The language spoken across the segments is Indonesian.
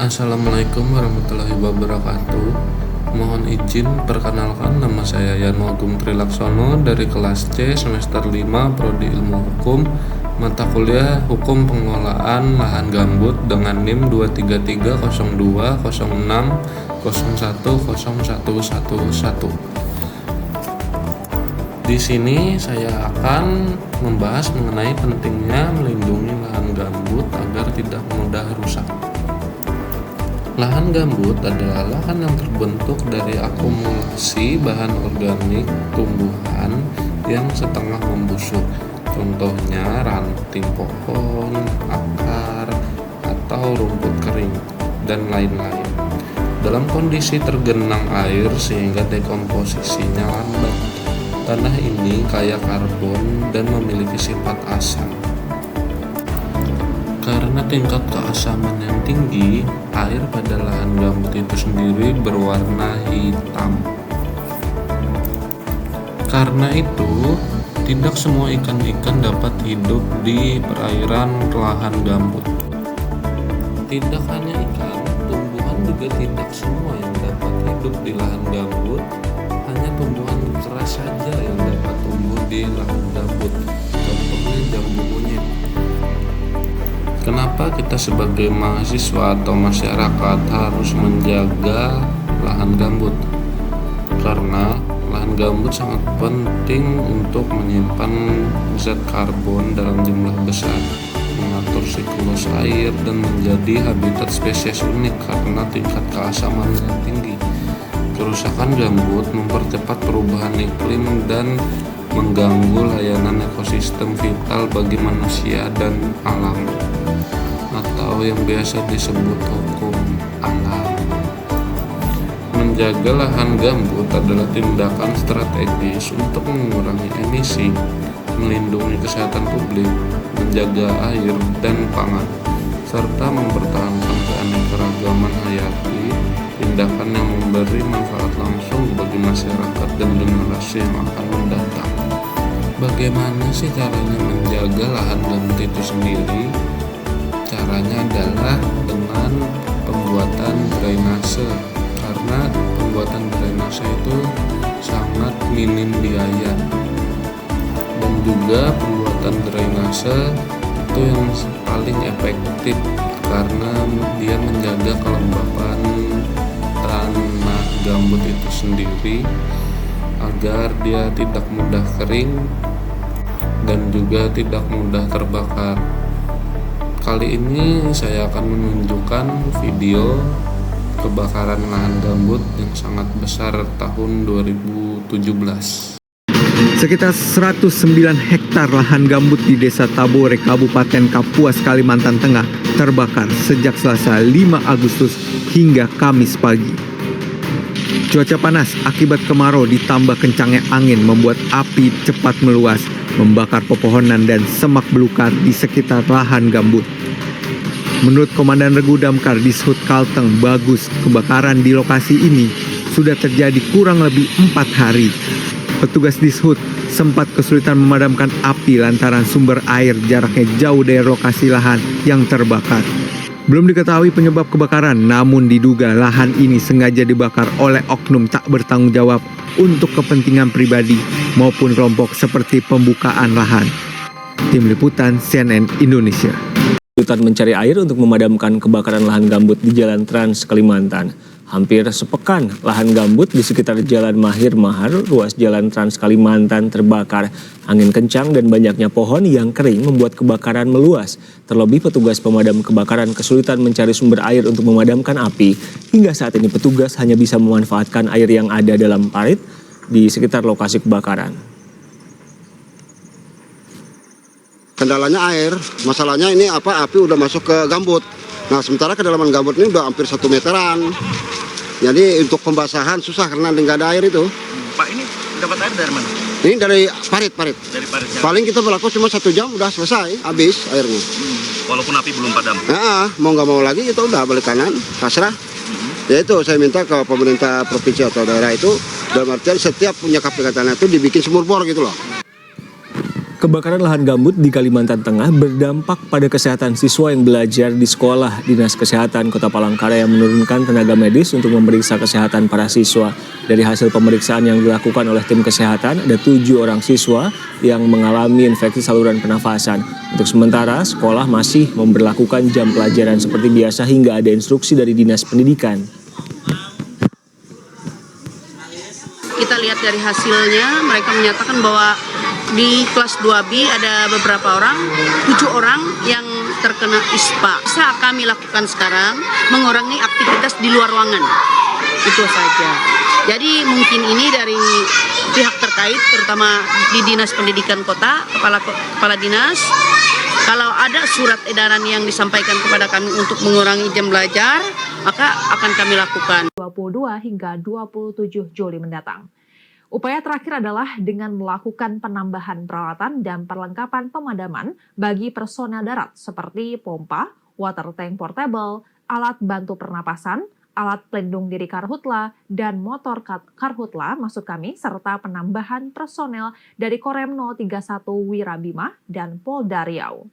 Assalamualaikum warahmatullahi wabarakatuh. Mohon izin perkenalkan, nama saya Yano Agung Trilaksono dari kelas C semester 5 Prodi Ilmu Hukum, mata kuliah Hukum Pengelolaan Lahan Gambut dengan NIM 2330206010111. Di sini saya akan membahas mengenai pentingnya melindungi lahan gambut agar tidak mudah rusak. Lahan gambut adalah lahan yang terbentuk dari akumulasi bahan organik tumbuhan yang setengah membusuk. Contohnya ranting pohon, akar, atau rumput kering, dan lain-lain. Dalam kondisi tergenang air sehingga dekomposisinya lambat. Tanah ini kaya karbon dan memiliki sifat asam. Karena tingkat keasaman yang tinggi, air pada lahan gambut itu sendiri berwarna hitam. Karena itu, tidak semua ikan-ikan dapat hidup di perairan lahan gambut. Tidak hanya ikan, tumbuhan juga tidak semua yang dapat hidup di lahan gambut. Hanya tumbuhan keras saja yang dapat tumbuh di lahan gambut. Contohnya jambu monyet. Kenapa kita sebagai mahasiswa atau masyarakat harus menjaga lahan gambut? Karena lahan gambut sangat penting untuk menyimpan zat karbon dalam jumlah besar, mengatur siklus air, dan menjadi habitat spesies unik karena tingkat keasaman yang tinggi. Kerusakan gambut mempercepat perubahan iklim dan mengganggu layanan ekosistem vital bagi manusia dan alam, atau yang biasa disebut hukum alam. Menjaga lahan gambut adalah tindakan strategis untuk mengurangi emisi, melindungi kesehatan publik, menjaga air dan pangan, serta mempertahankan keanekaragaman hayati, tindakan yang memberi manfaat langsung bagi masyarakat dan generasi yang akan mendatang. Bagaimana sih caranya menjaga lahan gambut itu sendiri? Caranya adalah dengan pembuatan drainase, karena pembuatan drainase itu sangat minim biaya, dan juga pembuatan drainase itu yang paling efektif karena dia menjaga kelembapan tanah gambut itu sendiri agar dia tidak mudah kering dan juga tidak mudah terbakar. Kali ini saya akan menunjukkan video kebakaran lahan gambut yang sangat besar tahun 2017. Sekitar 109 hektar lahan gambut di Desa Tabore, Kabupaten Kapuas, Kalimantan Tengah terbakar sejak Selasa 5 Agustus hingga Kamis pagi. Cuaca panas akibat kemarau ditambah kencangnya angin membuat api cepat meluas, membakar pepohonan dan semak belukar di sekitar lahan gambut. Menurut Komandan Regu Damkar Dishub Kalteng Bagus, kebakaran di lokasi ini sudah terjadi kurang lebih 4 hari. Petugas Dishub sempat kesulitan memadamkan api lantaran sumber air jaraknya jauh dari lokasi lahan yang terbakar. Belum diketahui penyebab kebakaran, namun diduga lahan ini sengaja dibakar oleh oknum tak bertanggung jawab untuk kepentingan pribadi maupun kelompok seperti pembukaan lahan. Tim Liputan CNN Indonesia. Kesulitan mencari air untuk memadamkan kebakaran lahan gambut di Jalan Trans Kalimantan. Hampir sepekan, lahan gambut di sekitar Jalan Mahir Mahar, ruas Jalan Trans Kalimantan terbakar. Angin kencang dan banyaknya pohon yang kering membuat kebakaran meluas. Terlebih petugas pemadam kebakaran kesulitan mencari sumber air untuk memadamkan api. Hingga saat ini petugas hanya bisa memanfaatkan air yang ada dalam parit di sekitar lokasi kebakaran. Kendalanya air, masalahnya ini api udah masuk ke gambut. Nah sementara kedalaman gambut ini udah hampir 1 meteran. Jadi untuk pembasahan susah karena nggak ada air itu. Pak, ini dapat air dari mana? Ini dari parit. Dari parit. Paling kita berlaku cuma 1 jam udah selesai, habis airnya. Walaupun api belum padam. Mau nggak mau lagi kita udah balik kanan, pasrah. Ya itu saya minta ke pemerintah provinsi atau daerah itu dalam artian setiap punya KPK tanah itu dibikin sumur bor gitu loh. Kebakaran lahan gambut di Kalimantan Tengah berdampak pada kesehatan siswa yang belajar di sekolah. Dinas Kesehatan Kota Palangkaraya menurunkan tenaga medis untuk memeriksa kesehatan para siswa. Dari hasil pemeriksaan yang dilakukan oleh tim kesehatan, ada 7 orang siswa yang mengalami infeksi saluran pernafasan. Untuk sementara, sekolah masih memberlakukan jam pelajaran seperti biasa hingga ada instruksi dari Dinas Pendidikan. Kita lihat dari hasilnya, mereka menyatakan bahwa di kelas 2B ada beberapa orang, 7 orang yang terkena ISPA. Bisa kami lakukan sekarang mengurangi aktivitas di luar ruangan. Itu saja. Jadi mungkin ini dari pihak terkait, terutama di Dinas Pendidikan Kota, Kepala Dinas, kalau ada surat edaran yang disampaikan kepada kami untuk mengurangi jam belajar, maka akan kami lakukan. 22 hingga 27 Juli mendatang. Upaya terakhir adalah dengan melakukan penambahan peralatan dan perlengkapan pemadaman bagi personel darat seperti pompa, water tank portable, alat bantu pernapasan, alat pelindung diri karhutla, dan motor karhutla maksud kami, serta penambahan personel dari Korem 031 Wirabima dan Polda Riau.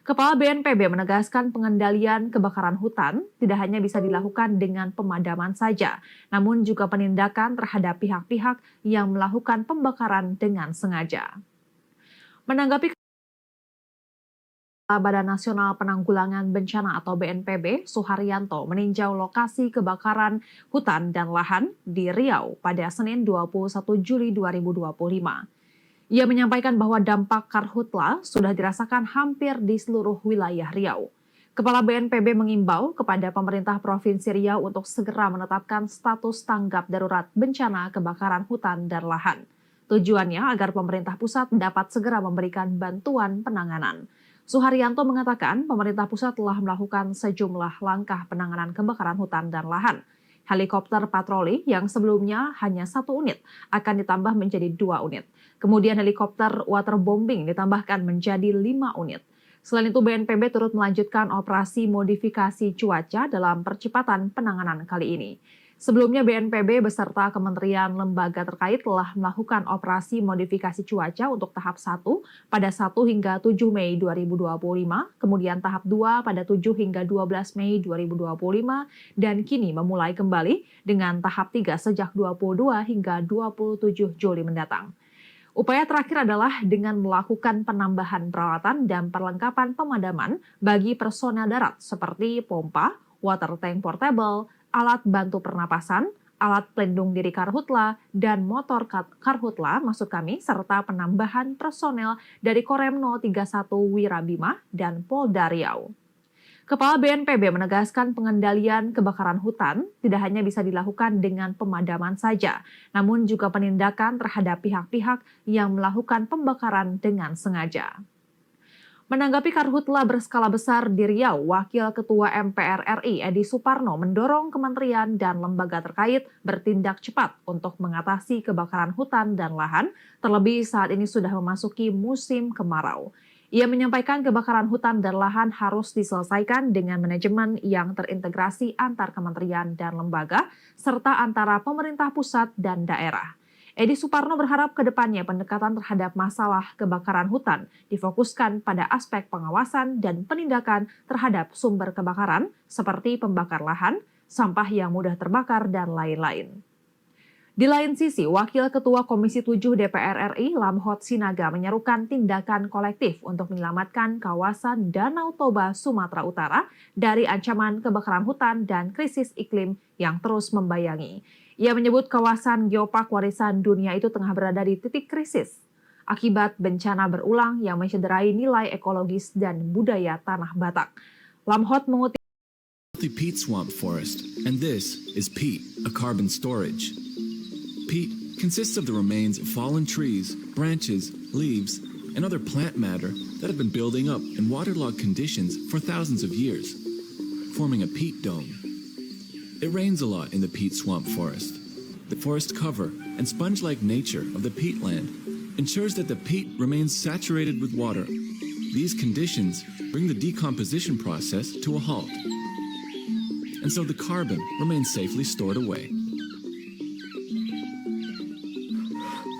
Kepala BNPB menegaskan pengendalian kebakaran hutan tidak hanya bisa dilakukan dengan pemadaman saja, namun juga penindakan terhadap pihak-pihak yang melakukan pembakaran dengan sengaja. Menanggapi Badan Nasional Penanggulangan Bencana atau BNPB, Suharyanto meninjau lokasi kebakaran hutan dan lahan di Riau pada Senin 21 Juli 2025. Ia menyampaikan bahwa dampak karhutla sudah dirasakan hampir di seluruh wilayah Riau. Kepala BNPB mengimbau kepada pemerintah Provinsi Riau untuk segera menetapkan status tanggap darurat bencana kebakaran hutan dan lahan. Tujuannya agar pemerintah pusat dapat segera memberikan bantuan penanganan. Suharyanto mengatakan pemerintah pusat telah melakukan sejumlah langkah penanganan kebakaran hutan dan lahan. Helikopter patroli yang sebelumnya hanya 1 unit akan ditambah menjadi 2 unit. Kemudian helikopter waterbombing ditambahkan menjadi 5 unit. Selain itu BNPB turut melanjutkan operasi modifikasi cuaca dalam percepatan penanganan kali ini. Sebelumnya BNPB beserta kementerian lembaga terkait telah melakukan operasi modifikasi cuaca untuk tahap 1 pada 1 hingga 7 Mei 2025, kemudian tahap 2 pada 7 hingga 12 Mei 2025, dan kini memulai kembali dengan tahap 3 sejak 22 hingga 27 Juli mendatang. Upaya terakhir adalah dengan melakukan penambahan peralatan dan perlengkapan pemadaman bagi personel darat seperti pompa, water tank portable, alat bantu pernapasan, alat pelindung diri karhutla, dan motor karhutla maksud kami, serta penambahan personel dari Korem 031 Wirabima dan Polda Riau. Kepala BNPB menegaskan pengendalian kebakaran hutan tidak hanya bisa dilakukan dengan pemadaman saja, namun juga penindakan terhadap pihak-pihak yang melakukan pembakaran dengan sengaja. Menanggapi karhutla berskala besar di Riau, Wakil Ketua MPR RI Edi Suparno mendorong kementerian dan lembaga terkait bertindak cepat untuk mengatasi kebakaran hutan dan lahan, terlebih saat ini sudah memasuki musim kemarau. Ia menyampaikan kebakaran hutan dan lahan harus diselesaikan dengan manajemen yang terintegrasi antar kementerian dan lembaga, serta antara pemerintah pusat dan daerah. Edi Suparno berharap ke depannya pendekatan terhadap masalah kebakaran hutan difokuskan pada aspek pengawasan dan penindakan terhadap sumber kebakaran seperti pembakar lahan, sampah yang mudah terbakar, dan lain-lain. Di lain sisi, Wakil Ketua Komisi 7 DPR RI Lamhot Sinaga menyerukan tindakan kolektif untuk menyelamatkan kawasan Danau Toba, Sumatera Utara dari ancaman kebakaran hutan dan krisis iklim yang terus membayangi. Ia menyebut kawasan geopark warisan dunia itu tengah berada di titik krisis akibat bencana berulang yang mencederai nilai ekologis dan budaya tanah Batak. Lamhot mengutip peat swamp forest, and this is peat, a carbon storage. Peat consists of the remains of fallen trees, branches, leaves, and other plant matter that have been building up in waterlogged conditions for thousands of years, forming a peat dome. It rains a lot in the peat swamp forest. The forest cover and sponge-like nature of the peatland ensures that the peat remains saturated with water. These conditions bring the decomposition process to a halt, and so the carbon remains safely stored away.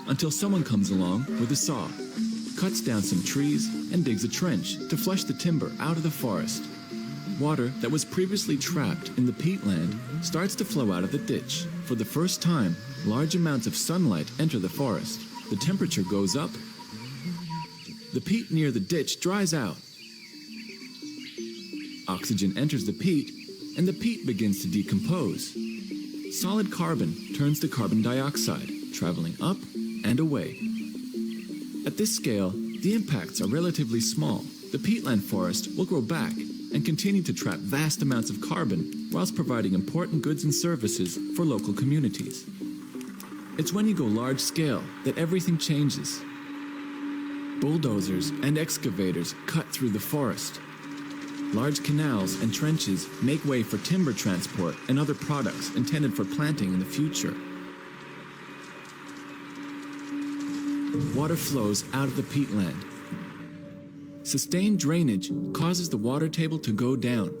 Until someone comes along with a saw cuts down some trees, and digs a trench to flush the timber out of the forest. Water that was previously trapped in the peatland starts to flow out of the ditch. For the first time, large amounts of sunlight enter the forest. The temperature goes up. The peat near the ditch dries out. Oxygen enters the peat, and the peat begins to decompose. Solid carbon turns to carbon dioxide, traveling up and away. At this scale, the impacts are relatively small. The peatland forest will grow back and continue to trap vast amounts of carbon whilst providing important goods and services for local communities. It's when you go large scale that everything changes. Bulldozers and excavators cut through the forest. Large canals and trenches make way for timber transport and other products intended for planting in the future. Water flows out of the peatland. Sustained drainage causes the water table to go down.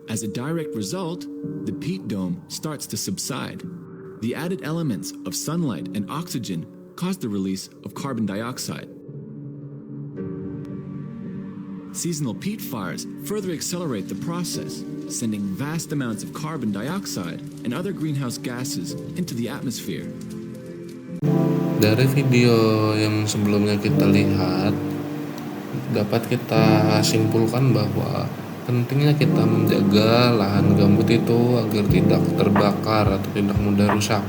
As a direct result, the peat dome starts to subside. The added elements of sunlight and oxygen cause the release of carbon dioxide. Seasonal peat fires further accelerate the process, sending vast amounts of carbon dioxide and other greenhouse gases into the atmosphere. Dari video yang sebelumnya kita lihat, dapat kita simpulkan bahwa pentingnya kita menjaga lahan gambut itu agar tidak terbakar atau tidak mudah rusak.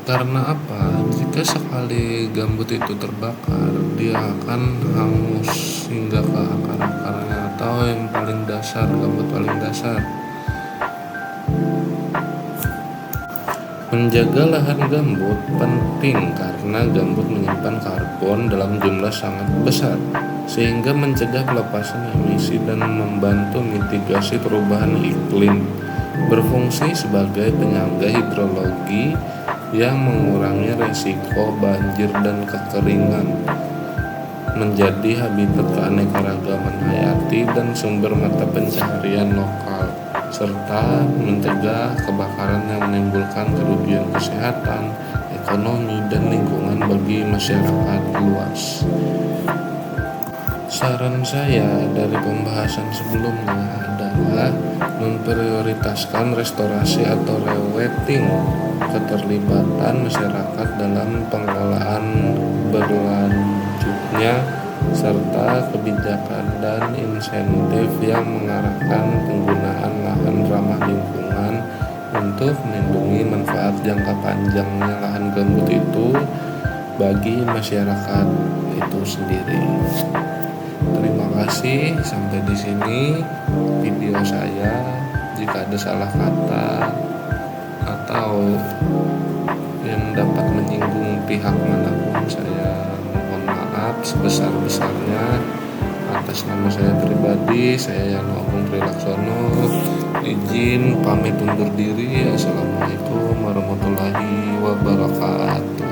Karena apa? Jika sekali gambut itu terbakar, dia akan hangus hingga ke akar-akarnya atau yang paling dasar, gambut paling dasar. Menjaga lahan gambut penting karena gambut menyimpan karbon dalam jumlah sangat besar, sehingga mencegah pelepasan emisi dan membantu mitigasi perubahan iklim, berfungsi sebagai penyangga hidrologi yang mengurangi resiko banjir dan kekeringan, menjadi habitat keanekaragaman hayati dan sumber mata pencaharian lokal, serta mencegah kebakaran yang menimbulkan kerugian kesehatan, ekonomi, dan lingkungan bagi masyarakat luas. Saran saya dari pembahasan sebelumnya adalah memprioritaskan restorasi atau rewetting keterlibatan masyarakat dalam pengelolaan berlanjutnya, serta kebijakan dan insentif yang mengarahkan penggunaan lahan ramah lingkungan untuk melindungi manfaat jangka panjangnya lahan gambut itu bagi masyarakat itu sendiri. Terima kasih, sampai di sini video saya. Jika ada salah kata atau yang dapat menyinggung pihak manapun, saya mohon maaf sebesar-besarnya. Atas nama saya pribadi, saya Yano Agung Prilaksono, izin pamit undur diri. Assalamualaikum warahmatullahi wabarakatuh.